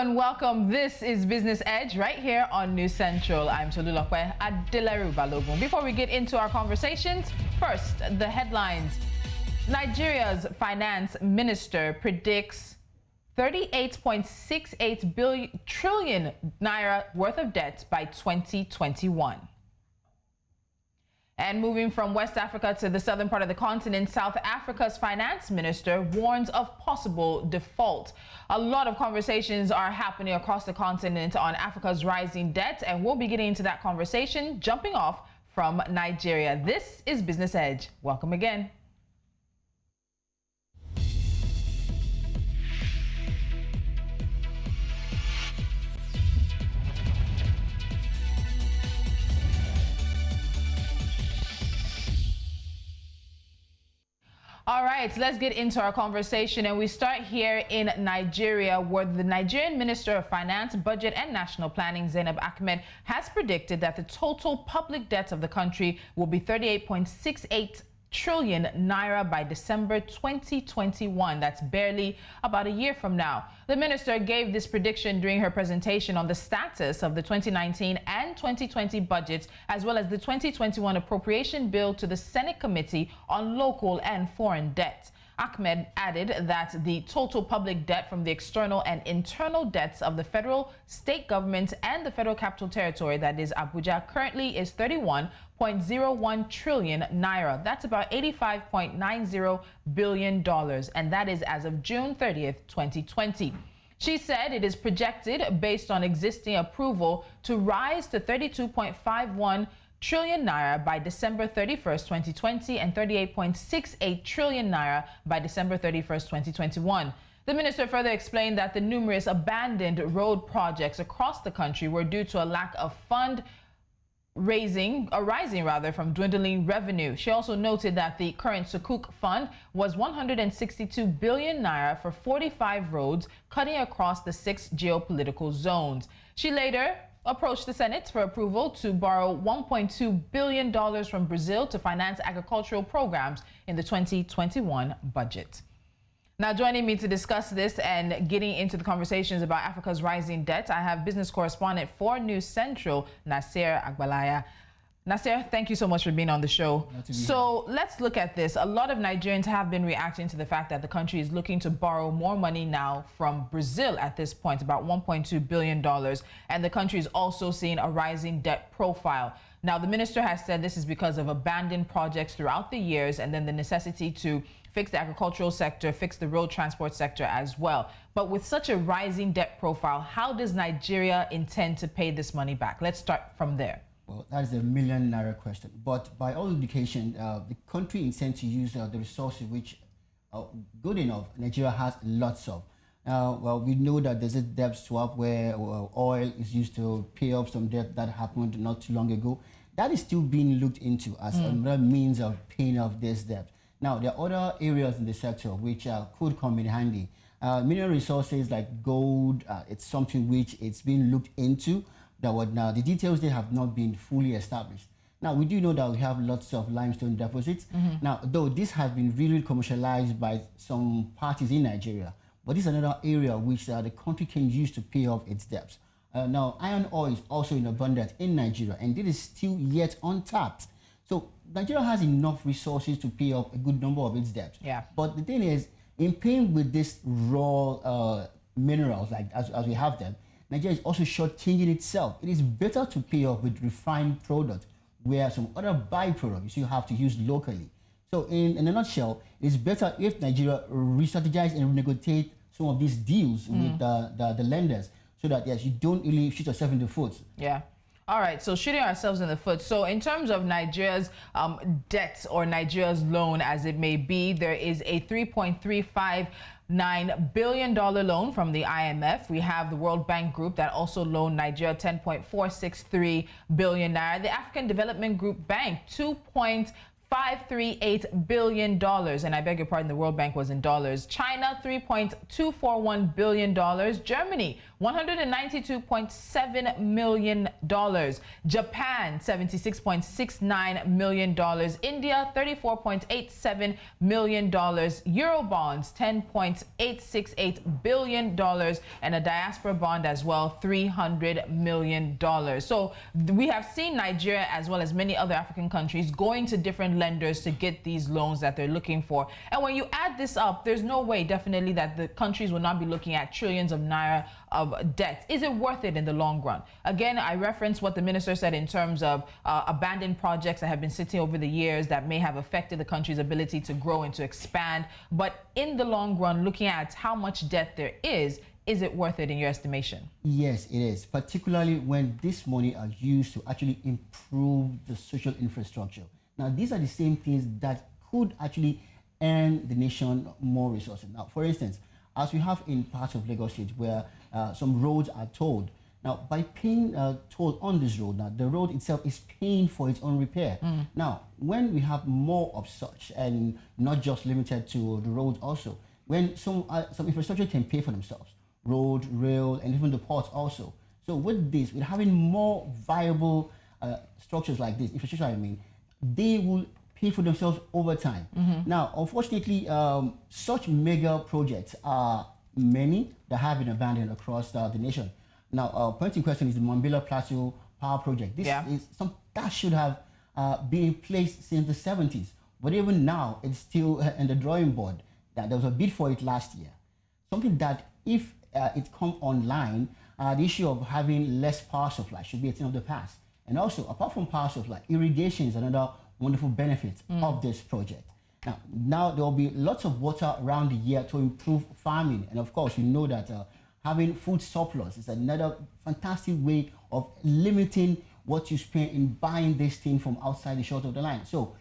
and welcome. This is Business Edge right here on News Central. I'm Tolulope Adeleru Balogun. Before we get into our conversations, first, the headlines. Nigeria's finance minister predicts 38.68 trillion naira worth of debt by 2021. And moving from West Africa to the southern part of the continent, South Africa's finance minister warns of possible default. A lot of conversations are happening across the continent on Africa's rising debt, and we'll be getting into that conversation jumping off from Nigeria. This is Business Edge. Welcome again. All right, let's get into our conversation, and we start here in Nigeria, where the Nigerian Minister of Finance, Budget and National Planning, Zainab Ahmed, has predicted that the total public debt of the country will be 38.68 trillion naira by December 2021. That's barely about a year from now. The minister gave this prediction during her presentation on the status of the 2019 and 2020 budgets, as well as the 2021 appropriation bill to the Senate Committee on Local and Foreign Debt. Ahmed added that the total public debt from the external and internal debts of the federal, state governments, and the Federal Capital Territory, that is Abuja, currently is 31.01 trillion naira. That's about $85.90 billion, and that is as of June 30th, 2020. She said it is projected, based on existing approval, to rise to 32.51 trillion naira by December 31st, 2020, and 38.68 trillion naira by December 31st, 2021. The minister further explained that the numerous abandoned road projects across the country were due to a lack of arising from dwindling revenue. She also noted that the current Sukuk fund was 162 billion naira for 45 roads cutting across the 6 geopolitical zones. She later approached the Senate for approval to borrow $1.2 billion from Brazil to finance agricultural programs in the 2021 budget. Now, joining me to discuss this and getting into the conversations about Africa's rising debt, I have business correspondent for News Central, Nasir Agbalaya. Nasir, thank you so much for being on the show. So let's look at this. A lot of Nigerians have been reacting to the fact that the country is looking to borrow more money now from Brazil at this point, about $1.2 billion. And the country is also seeing a rising debt profile. Now, the minister has said this is because of abandoned projects throughout the years, and then the necessity to fix the agricultural sector, fix the road transport sector as well. But with such a rising debt profile, how does Nigeria intend to pay this money back? Let's start from there. Well, that is a million naira question. But by all indication, the country intends to use the resources which are good enough. Nigeria has lots of. Well, we know that there's a debt swap where oil is used to pay off some debt that happened not too long ago. That is still being looked into as another means of paying off this debt. Now, there are other areas in the sector which could come in handy. Mineral resources like gold, it's something which it's being looked into. Now, the details, they have not been fully established. Now, we do know that we have lots of limestone deposits. Now, though this has been really commercialized by some parties in Nigeria, but this is another area which the country can use to pay off its debts. Now, iron ore is also in abundance in Nigeria, and this is still yet untapped. So, Nigeria has enough resources to pay off a good number of its debts. Yeah. But the thing is, in paying with these raw minerals, like as we have them, Nigeria is also shortchanging itself. It is better to pay off with refined product, where some other byproducts you have to use locally. So in a nutshell, it's better if Nigeria re-strategize and renegotiate some of these deals with the lenders, so that, yes, you don't really shoot yourself in the foot. Yeah. All right, so shooting ourselves in the foot. So in terms of Nigeria's debt, or Nigeria's loan as it may be, there is a $3.359 billion loan from the IMF. We have the World Bank Group that also loaned Nigeria 10.463 billion naira. The African Development Group Bank, $538 billion, and I beg your pardon, the World Bank was in dollars. China, $3.241 billion. Germany, $192.7 million. Japan, $76.69 million. India, $34.87 million. Eurobonds, $10.868 billion. And a diaspora bond as well, $300 million. So we have seen Nigeria, as well as many other African countries, going to different lenders to get these loans that they're looking for. And when you add this up, there's no way definitely that the countries will not be looking at trillions of naira of debt. Is it worth it in the long run? Again, I reference what the minister said in terms of abandoned projects that have been sitting over the years that may have affected the country's ability to grow and to expand. But in the long run, looking at how much debt there is it worth it in your estimation? Yes, it is, particularly when this money are used to actually improve the social infrastructure. Now, these are the same things that could actually earn the nation more resources. Now, for instance, as we have in parts of Lagos State where some roads are tolled. Now, by paying toll on this road, now the road itself is paying for its own repair. Now, when we have more of such, and not just limited to the roads also, when some infrastructure can pay for themselves, road, rail, and even the ports also. So with this, with having more viable structures like this, infrastructure I mean, they will pay for themselves over time. Now, unfortunately, such mega projects are many that have been abandoned across the nation. Now, point in question is the Mambila Plateau Power Project. This is something that should have been in place since the 70s. But even now, it's still in the drawing board. That there was a bid for it last year. Something that if it come online, the issue of having less power supply should be a thing of the past. And also, apart from power supply, irrigation is another wonderful benefit of this project. Now there will be lots of water around the year to improve farming. And of course, you know that having food surplus is another fantastic way of limiting what you spend in buying this thing from outside the short of the line. So,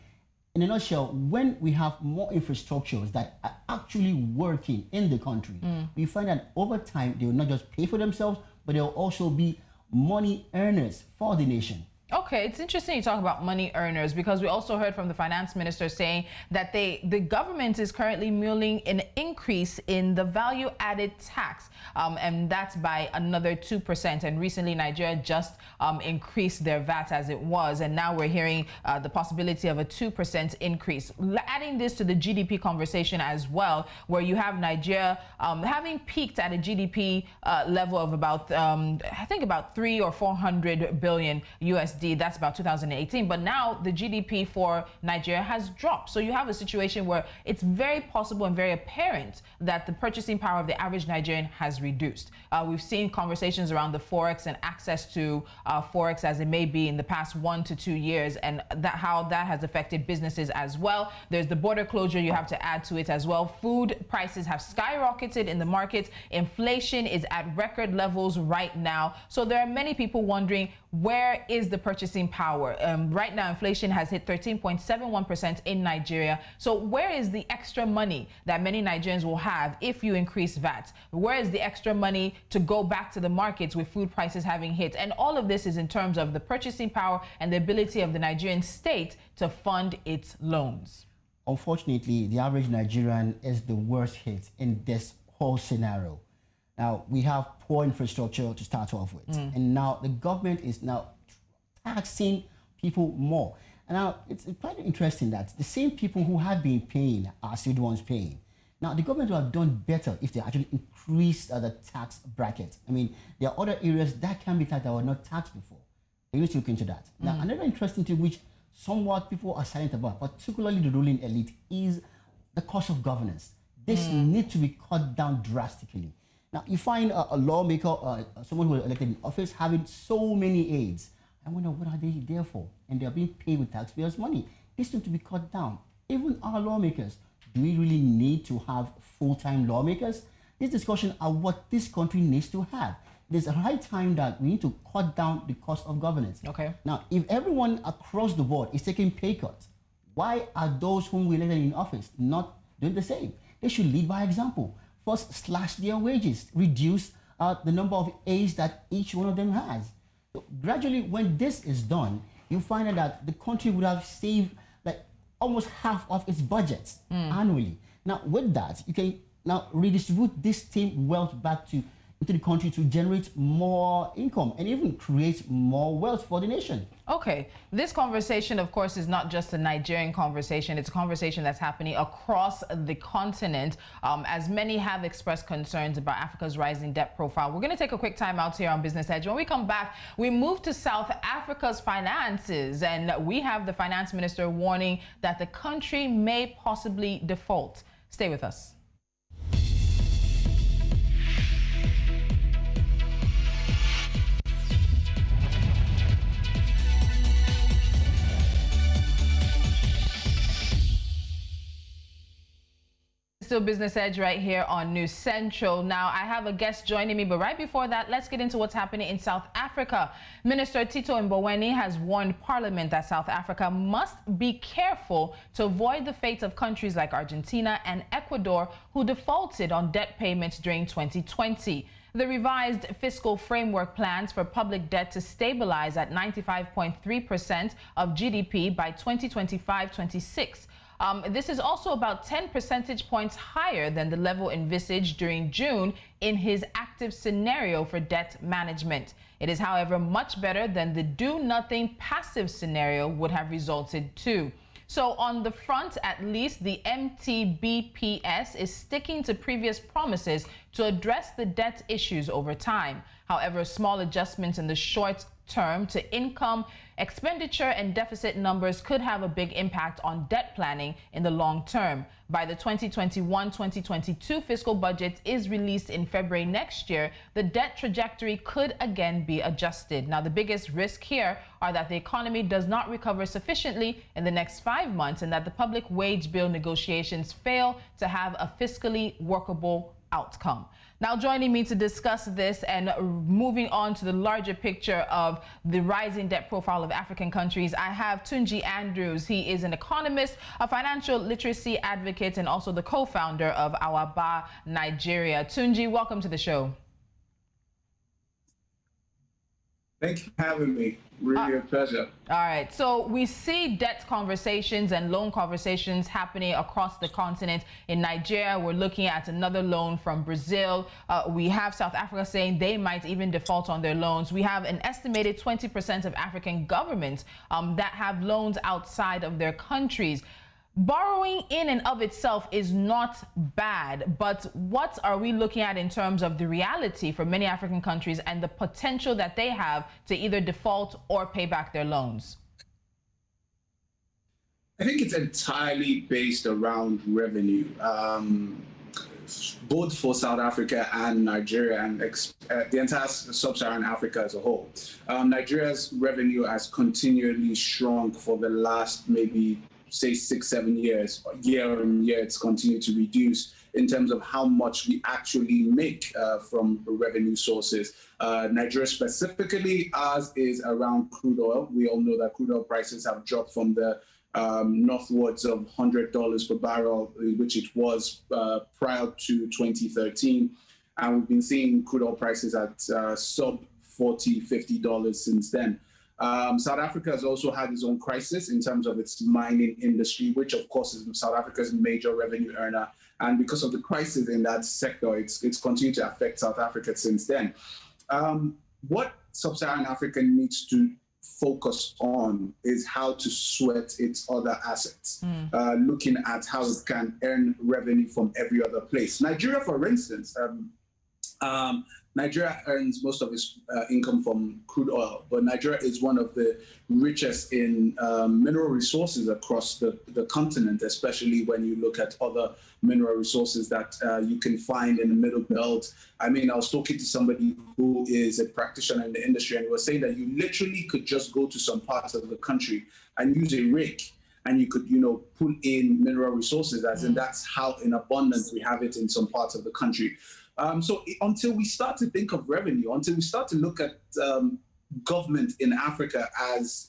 in a nutshell, when we have more infrastructures that are actually working in the country, we find that over time, they will not just pay for themselves, but they will also be money earners for the nation. Okay, it's interesting you talk about money earners, because we also heard from the finance minister saying that the government is currently mulling an increase in the value added tax, and that's by another 2%. And recently Nigeria just increased their VAT as it was, and now we're hearing the possibility of a 2% increase. Adding this to the GDP conversation as well, where you have Nigeria having peaked at a GDP level of about I think about 300 or 400 billion USD. That's about 2018, but now the GDP for Nigeria has dropped. So you have a situation where it's very possible and very apparent that the purchasing power of the average Nigerian has reduced. We've seen conversations around the Forex and access to Forex as it may be in the past 1 to 2 years, and how that has affected businesses as well. There's the border closure you have to add to it as well. Food prices have skyrocketed in the market. Inflation is at record levels right now. So there are many people wondering, where is the purchasing power? Right now, inflation has hit 13.71% in Nigeria. So where is the extra money that many Nigerians will have if you increase VAT? Where is the extra money to go back to the markets with food prices having hit? And all of this is in terms of the purchasing power and the ability of the Nigerian state to fund its loans. Unfortunately, the average Nigerian is the worst hit in this whole scenario. Now, we have poor infrastructure to start off with. And now the government is now taxing people more. And now it's quite interesting that the same people who have been paying are still the ones paying. Now, the government would have done better if they actually increased the tax bracket. I mean, there are other areas that can be taxed that were not taxed before. They need to look into that. Now, another interesting thing which somewhat people are silent about, particularly the ruling elite, is the cost of governance. This needs to be cut down drastically. Now, you find a lawmaker, someone who is elected in office, having so many aides. I wonder, what are they there for? And they are being paid with taxpayers' money. This needs to be cut down. Even our lawmakers, do we really need to have full-time lawmakers? This discussion are what this country needs to have. There's a high time that we need to cut down the cost of governance. Okay. Now, if everyone across the board is taking pay cuts, why are those whom we elected in office not doing the same? They should lead by example. First, slash their wages, reduce the number of aides that each one of them has. So gradually, when this is done, you find out that the country would have saved like almost half of its budget annually. Now, with that, you can now redistribute this same wealth back into the country to generate more income and even create more wealth for the nation. Okay, this conversation, of course, is not just a Nigerian conversation. It's a conversation that's happening across the continent, as many have expressed concerns about Africa's rising debt profile. We're going to take a quick time out here on Business Edge. When we come back, we move to South Africa's finances, and we have the finance minister warning that the country may possibly default. Stay with us. Still Business Edge right here on News Central. Now, I have a guest joining me, but right before that, let's get into what's happening in South Africa. Minister Tito Mboweni has warned Parliament that South Africa must be careful to avoid the fate of countries like Argentina and Ecuador, who defaulted on debt payments during 2020. The revised fiscal framework plans for public debt to stabilize at 95.3% of GDP by 2025-26. This is also about 10 percentage points higher than the level envisaged during June in his active scenario for debt management. It is, however, much better than the do-nothing passive scenario would have resulted to. So on the front, at least, the MTBPS is sticking to previous promises to address the debt issues over time. However, small adjustments in the short term to income, expenditure, and deficit numbers could have a big impact on debt planning in the long term. By the 2021-2022 fiscal budget is released in February next year, the debt trajectory could again be adjusted. Now, the biggest risk here are that the economy does not recover sufficiently in the next 5 months and that the public wage bill negotiations fail to have a fiscally workable outcome. Now, joining me to discuss this and moving on to the larger picture of the rising debt profile of African countries, I have Tunji Andrews. He is an economist, a financial literacy advocate, and also the co-founder of Awaba Nigeria. Tunji, welcome to the show. Thank you for having me. Really a pleasure. All right. So we see debt conversations and loan conversations happening across the continent. In Nigeria, we're looking at another loan from Brazil. We have South Africa saying they might even default on their loans. We have an estimated 20% of African governments that have loans outside of their countries. Borrowing in and of itself is not bad, but what are we looking at in terms of the reality for many African countries and the potential that they have to either default or pay back their loans? I think it's entirely based around revenue, both for South Africa and Nigeria and the entire sub-Saharan Africa as a whole. Nigeria's revenue has continually shrunk for the last maybe say 6-7 years. Year on year, it's continued to reduce in terms of how much we actually make from revenue sources. Nigeria specifically, ours is around crude oil. We all know that crude oil prices have dropped from the northwards of $100 per barrel, which it was prior to 2013. And we've been seeing crude oil prices at sub $40, $50 since then. South Africa has also had its own crisis in terms of its mining industry, which of course is South Africa's major revenue earner. And because of the crisis in that sector, it's continued to affect South Africa since then. What Sub-Saharan Africa needs to focus on is how to sweat its other assets, looking at how it can earn revenue from every other place. Nigeria, for instance, Nigeria earns most of its income from crude oil, but Nigeria is one of the richest in mineral resources across the continent, especially when you look at other mineral resources that you can find in the Middle Belt. I mean, I was talking to somebody who is a practitioner in the industry, and he was saying that you literally could just go to some parts of the country and use a rake, and you could, pull in mineral resources, as in that's how in abundance we have it in some parts of the country. So until we start to think of revenue, until we start to look at government in Africa as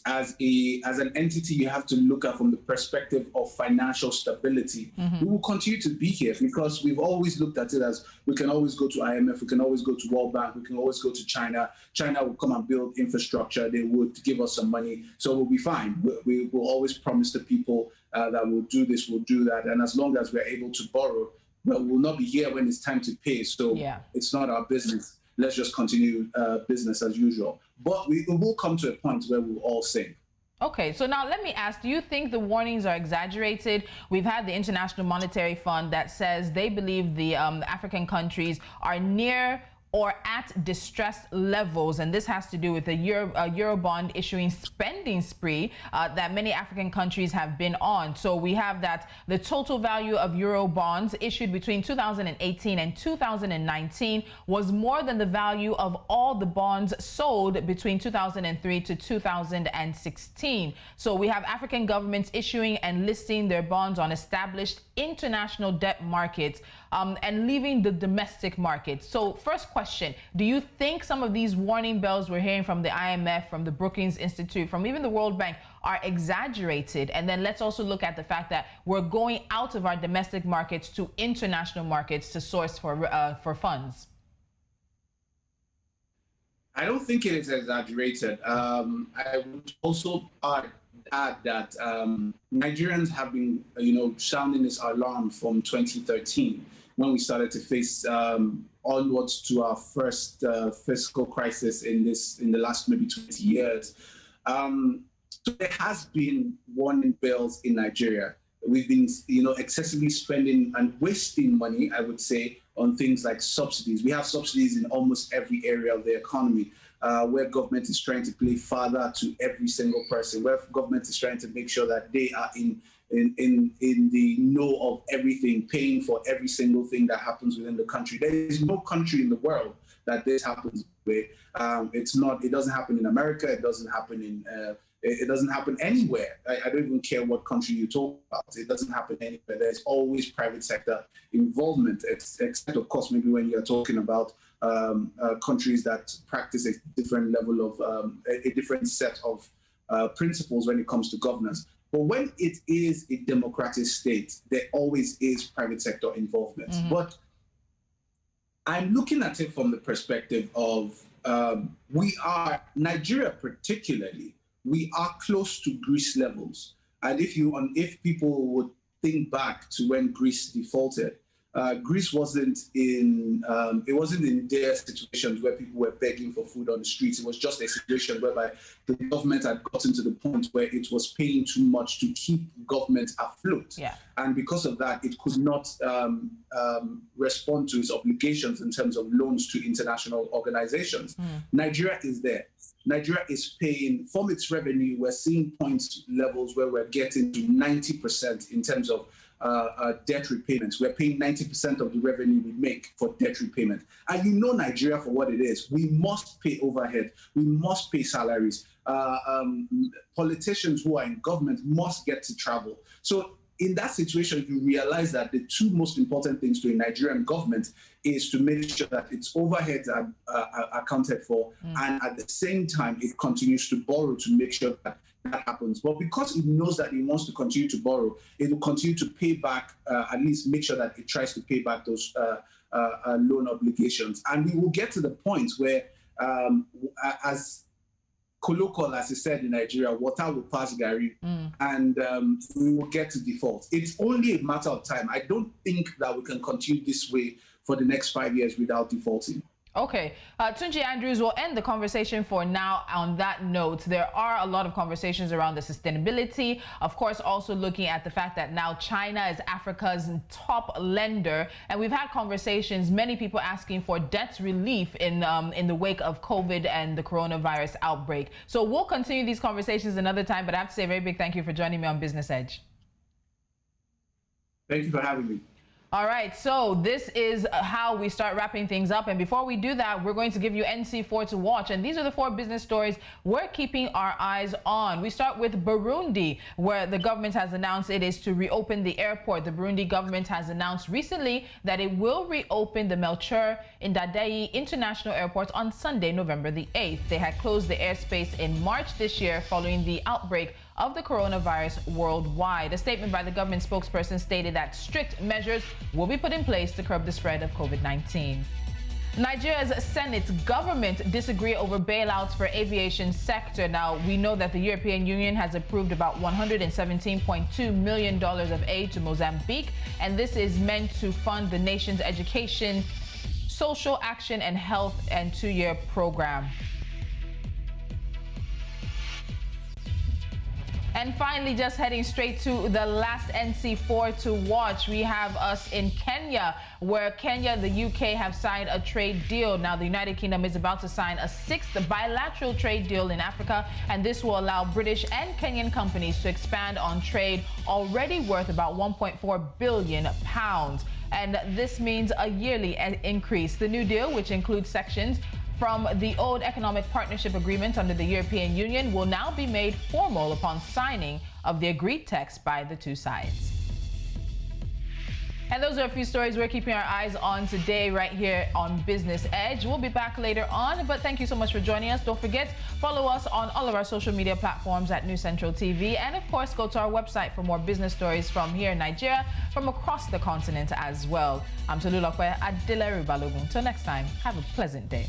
as an entity, you have to look at from the perspective of financial stability. We will continue to be here because we've always looked at it as we can always go to IMF, we can always go to World Bank, we can always go to China. China will come and build infrastructure. They would give us some money, so we'll be fine. We will always promise the people that we'll do this, we'll do that, and as long as we're able to borrow, well, we'll not be here when it's time to pay. So it's not our business. Let's just continue business as usual. But we will come to a point where we'll all sink. Okay, so now let me ask, do you think the warnings are exaggerated? We've had the International Monetary Fund that says they believe the African countries are near or at distressed levels, and this has to do with the Eurobond issuing spending spree that many African countries have been on. So we have that the total value of Eurobonds issued between 2018 and 2019 was more than the value of all the bonds sold between 2003 to 2016. So we have African governments issuing and listing their bonds on established international debt markets and leaving the domestic market. So first question, do you think some of these warning bells we're hearing from the IMF, from the Brookings Institute, from even the World Bank are exaggerated? And then let's also look at the fact that we're going out of our domestic markets to international markets to source for funds. I don't think it is exaggerated. I would also add that Nigerians have been, sounding this alarm from 2013 when we started to face onwards to our first fiscal crisis in the last maybe 20 years. So there has been warning bells in Nigeria. We've been, excessively spending and wasting money, I would say, on things like subsidies. We have subsidies in almost every area of the economy, where government is trying to play father to every single person, where government is trying to make sure that they are in the know of everything, paying for every single thing that happens within the country. There is no country in the world that this happens with. It doesn't happen in America. It doesn't happen it doesn't happen anywhere. I don't even care what country you talk about. It doesn't happen anywhere. There's always private sector involvement, except of course maybe when you're talking about countries that practice a different level of a different set of principles when it comes to governance. But when it is a democratic state, there always is private sector involvement. But I'm looking at it from the perspective of Nigeria particularly, we are close to Greece levels. And if people would think back to when Greece defaulted, Greece wasn't in their situations where people were begging for food on the streets. It was just a situation whereby the government had gotten to the point where it was paying too much to keep government afloat. Yeah. And because of that, it could not respond to its obligations in terms of loans to international organizations. Nigeria is there. Nigeria is paying from its revenue. We're seeing points levels where we're getting to 90% in terms of debt repayments. We're paying 90% of the revenue we make for debt repayment. And Nigeria for what it is. We must pay overhead. We must pay salaries. Politicians who are in government must get to travel. So in that situation, you realize that the two most important things to a Nigerian government is to make sure that its overheads are accounted for, and at the same time, it continues to borrow to make sure that happens. But because it knows that it wants to continue to borrow, it will continue to pay back, at least make sure that it tries to pay back those loan obligations. And we will get to the point where, as colloquial as I said in Nigeria, water will pass Gary, and we will get to default. It's only a matter of time. I don't think that we can continue this way for the next 5 years without defaulting. Okay, Tunji Andrews, will end the conversation for now on that note. There are a lot of conversations around the sustainability, of course, also looking at the fact that now China is Africa's top lender, and we've had conversations, many people asking for debt relief in the wake of COVID and the coronavirus outbreak. So we'll continue these conversations another time, but I have to say a very big thank you for joining me on Business Edge. Thank you for having me. All right, so this is how we start wrapping things up. And before we do that, we're going to give you NC4 to watch. And these are the 4 business stories we're keeping our eyes on. We start with Burundi, where the government has announced it is to reopen the airport. The Burundi government has announced recently that it will reopen the Melchior Ndadaye International Airport on Sunday, November the 8th. They had closed the airspace in March this year following the outbreak of the coronavirus worldwide. A statement by the government spokesperson stated that strict measures will be put in place to curb the spread of COVID-19. Nigeria's Senate government disagree over bailouts for aviation sector. Now, we know that the European Union has approved about $117.2 million of aid to Mozambique, and this is meant to fund the nation's education, social action, and health and 2-year program. And finally, just heading straight to the last NC4 to watch, we have us in Kenya, where Kenya and the UK have signed a trade deal. Now, the United Kingdom is about to sign a 6th bilateral trade deal in Africa, and this will allow British and Kenyan companies to expand on trade already worth about £1.4 billion. And this means a yearly increase. The new deal, which includes sections from the old economic partnership agreement under the European Union, will now be made formal upon signing of the agreed text by the 2 sides. And those are a few stories we're keeping our eyes on today right here on Business Edge. We'll be back later on, but thank you so much for joining us. Don't forget, follow us on all of our social media platforms at New Central TV. And of course, go to our website for more business stories from here in Nigeria, from across the continent as well. I'm Tolulope Adeleru Balogun. Till next time, have a pleasant day.